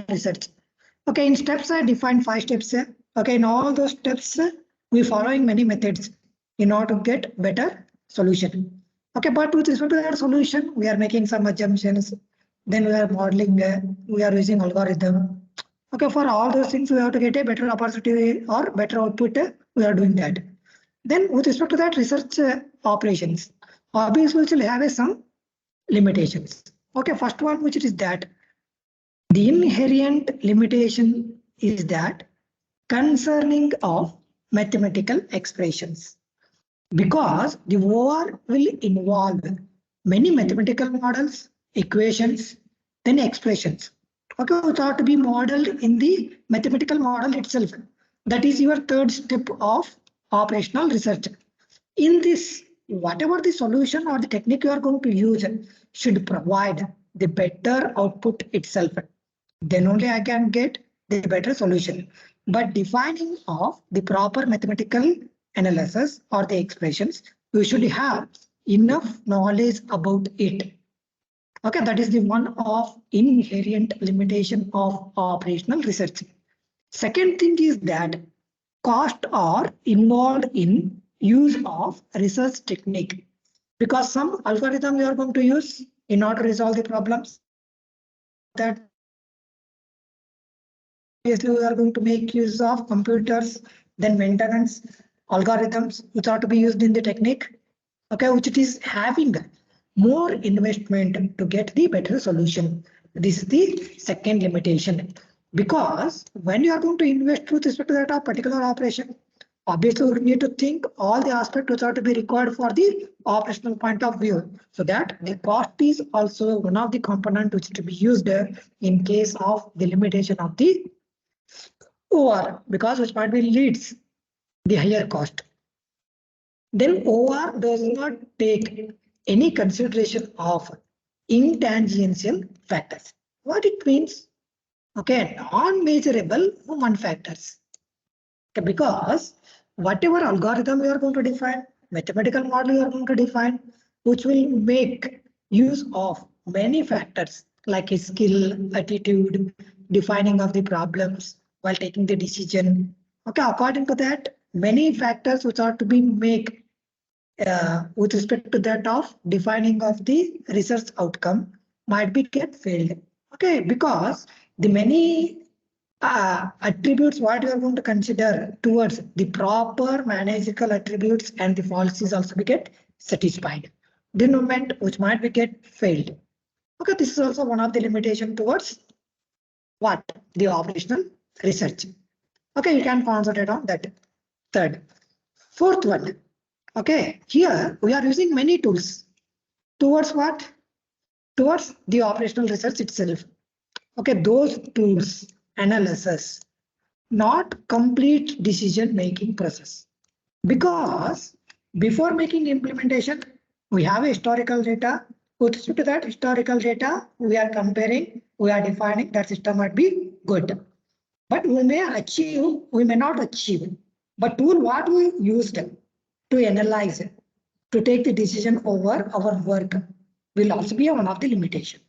research. Okay, in steps I defined 5 steps. Okay, in all those steps we following many methods in order to get better solution. Okay, but with respect to that solution, we are making some assumptions. Then we are modeling. We are using algorithm. Okay, for all those things, we have to get a better opportunity or better output. We are doing that. Then with respect to that research operations, obviously which will have some limitations. Okay, first one, which is that the inherent limitation is that concerning of mathematical expressions, because the OR will involve many mathematical models, equations, then expressions. Okay, which ought to be modeled in the mathematical model itself. That is your third step of operational research. In this, whatever the solution or the technique you are going to use should provide the better output itself. Then only I can get the better solution. But defining of the proper mathematical analysis or the expressions, you should have enough knowledge about it. Okay, that is the one of inherent limitation of operational research. Second thing is that cost are involved in use of research technique, because some algorithm we are going to use in order to resolve the problems that obviously we are going to make use of computers, then maintenance algorithms which are to be used in the technique. Okay, which it is having more investment to get the better solution. This is the second limitation, because when you are going to invest with respect to that particular operation, obviously we need to think all the aspects which are to be required for the operational point of view, so that the cost is also one of the component which to be used in case of the limitation of the OR, because which might be leads the higher cost. Then OR does not take any consideration of intangible factors. What it means? Okay, non-measurable human factors. Okay, because whatever algorithm you are going to define, mathematical model you are going to define, which will make use of many factors like a skill, attitude, defining of the problems while taking the decision. Okay, according to that, many factors which are to be make with respect to that of defining of the research outcome might be get failed. Okay, because the many attributes what you are going to consider towards the proper managerial attributes and the policies also be get satisfied. The moment which might be get failed. Okay, this is also one of the limitation towards what the operational research. Okay, you can concentrate on that. Third, fourth one. Okay, here we are using many tools towards what? Towards the operational research itself. Okay, those tools, analysis, not complete decision making process. Because before making implementation, we have historical data. With respect to that historical data, we are comparing, we are defining that system might be good. But we may achieve, we may not achieve. But tool what we used to analyze, to take the decision over our work will also be one of the limitation.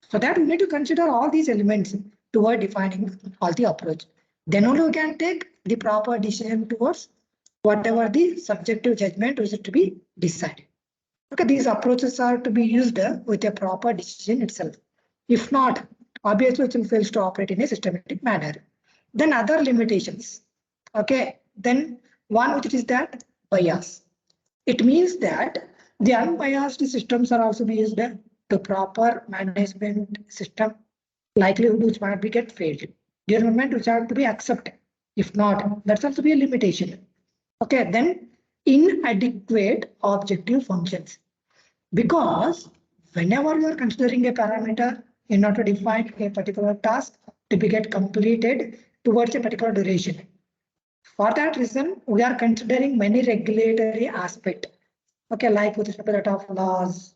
So that we need to consider all these elements toward defining all the approach. Then only we can take the proper decision towards whatever the subjective judgment is to be decided. Okay, these approaches are to be used with a proper decision itself. If not, obviously it will fail to operate in a systematic manner. Then other limitations. Okay, then one which is that bias. It means that the unbiased systems are also be used to proper management system, likelihood which might be get failed. The environment which have to be accepted. If not, that's also be a limitation. Okay, then inadequate objective functions. Because whenever you are considering a parameter in order to define a particular task to be get completed towards a particular duration. For that reason, we are considering many regulatory aspects. Okay, like with respect to that of laws,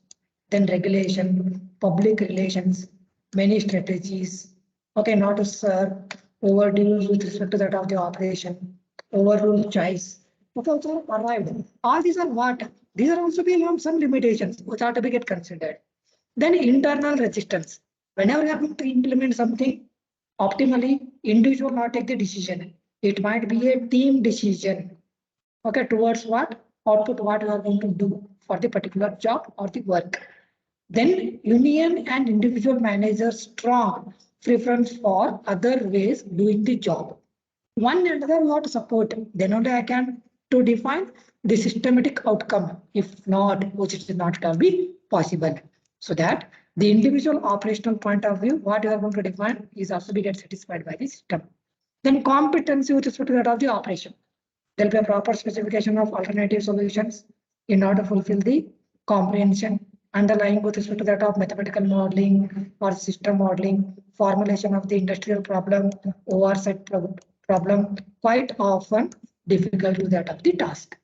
then regulation, public relations, many strategies. Okay, not to serve overdue with respect to that of the operation, overrule choice. Okay, also arrived. All these are what? These are also be some limitations which are to be get considered. Then internal resistance. Whenever you are going to implement something, Optimally, individual not take the decision. It might be a team decision. Okay, towards what output, what you are going to do for the particular job or the work. Then union and individual managers strong preference for other ways doing the job. One another what support, then only I can to define the systematic outcome. If not, which is not can be possible. So that the individual operational point of view, what you are going to define is also be get satisfied by the system. Then competency with respect to that of the operation. There will be a proper specification of alternative solutions in order to fulfill the comprehension underlying with respect to that of mathematical modeling or system modeling, formulation of the industrial problem, oversight problem, quite often difficult to that of the task.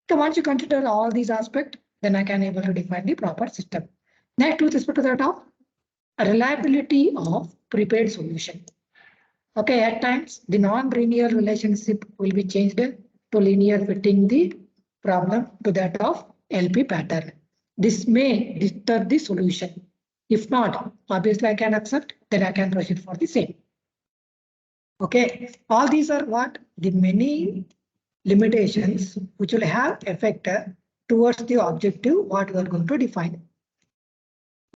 So once you consider all these aspects, then I can able to define the proper system. Next, with respect to that of reliability of prepared solution. Okay, at times the non-linear relationship will be changed to linear, fitting the problem to that of LP pattern. This may disturb the solution. If not, obviously I can accept, then I can proceed for the same. Okay, all these are what the many limitations which will have effect towards the objective what we are going to define.